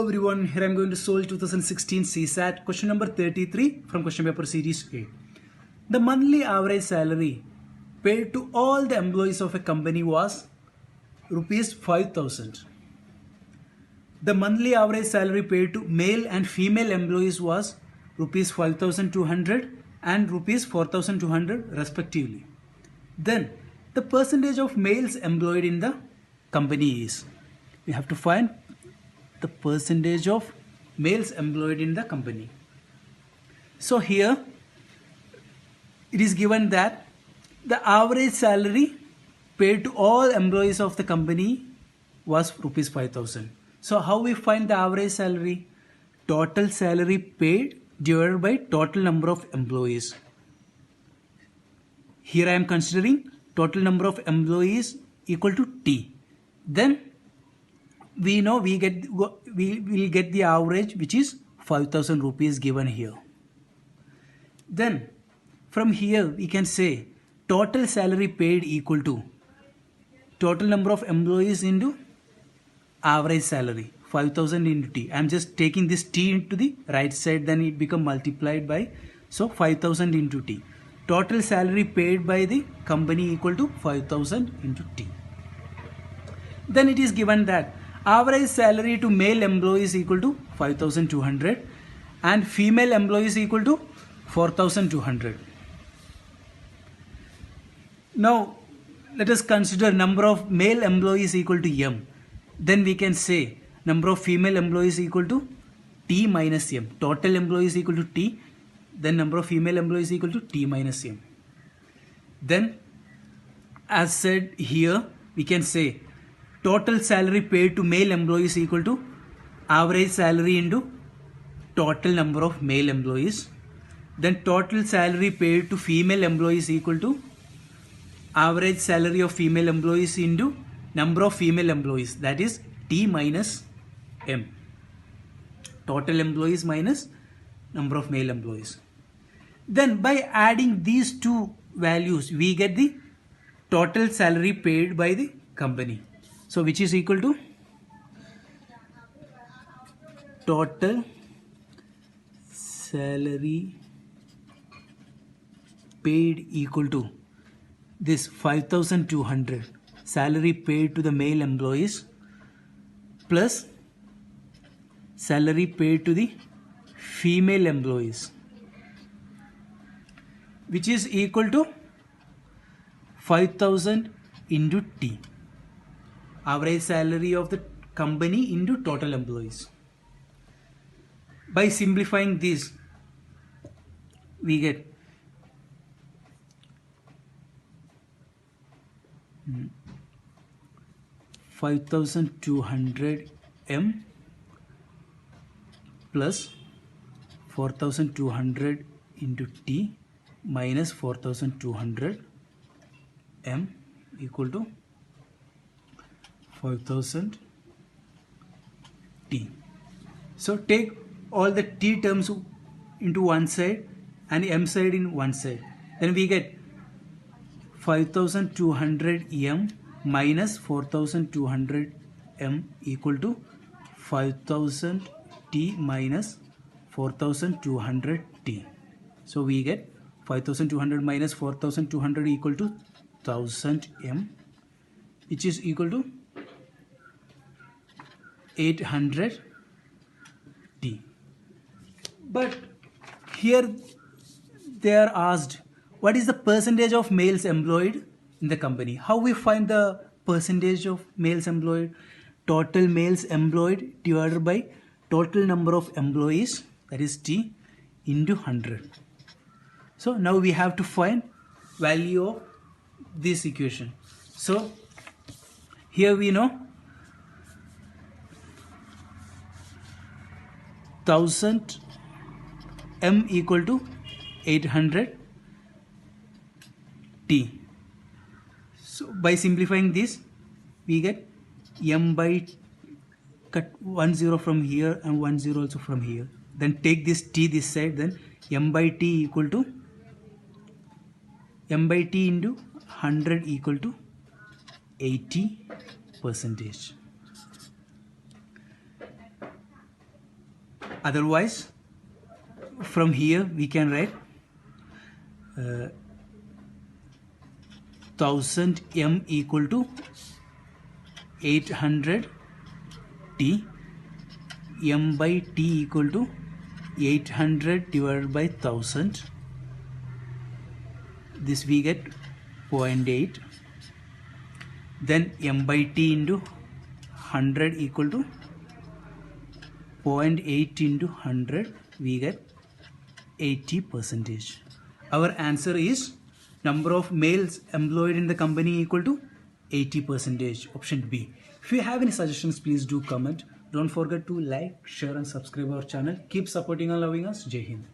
everyone, here I am going to solve 2016 CSAT question number 33 from question paper series A. The monthly average salary paid to all the employees of a company was rupees 5,000. The monthly average salary paid to male and female employees was rupees 5,200 and rupees 4,200 respectively. Then the percentage of males employed in the company is, we have to find the percentage of males employed in the company. So here it is given that the average salary paid to all employees of the company was rupees 5,000. So how we find the average salary? Total salary paid divided by total number of employees. Here I am considering total number of employees equal to T. Then we know we will get the average, which is 5,000 rupees given here. Then from here we can say total salary paid equal to total number of employees into average salary, 5,000 into T. I am just taking this T into the right side, then it become multiplied by, so 5,000 into T. Total salary paid by the company equal to 5,000 into T. Then it is given that average salary to male employees equal to 5,200 and female employees equal to 4,200. Now let us consider number of male employees equal to M. Then we can say number of female employees equal to T minus M. Total employees equal to T, then number of female employees equal to T minus M. Then as said here, we can say total salary paid to male employees equal to average salary into total number of male employees. Then total salary paid to female employees equal to average salary of female employees into number of female employees, that is T minus M. Total employees minus number of male employees. Then by adding these two values, we get the total salary paid by the company. So which is equal to total salary paid equal to this 5,200 salary paid to the male employees plus salary paid to the female employees, which is equal to 5,000 into T. Average salary of the company into total employees. By simplifying this, we get $5,200 M plus 4,200 into T minus 4,200 M equal to 5,000 T. So take all the T terms into one side and M side in one side. Then we get 5,200 M minus 4,200 M equal to 5,000 T minus 4,200 T. So we get 5,200 minus 4,200 equal to 1,000 M, which is equal to 800 T. But here they are asked what is the percentage of males employed in the company. How we find the percentage of males employed? Total males employed divided by total number of employees, that is T, into 100. So now we have to find value of this equation. So here we know 1,000 M equal to 800 T. So by simplifying this, we get M by, cut 1 0 from here and 1 0 also from here. Then take this T this side, then M by T equal to M by T into 100 equal to 80%. Otherwise, from here we can write 1000 m equal to 800 t, m by t equal to 800 divided by 1000. This we get 0.8. Then m by t into 100 equal to 0.8 into 100, we get 80%. Our answer is number of males employed in the company equal to 80%. Option B. If you have any suggestions, please do comment. Don't forget to like, share and subscribe our channel. Keep supporting and loving us. Jai Hind.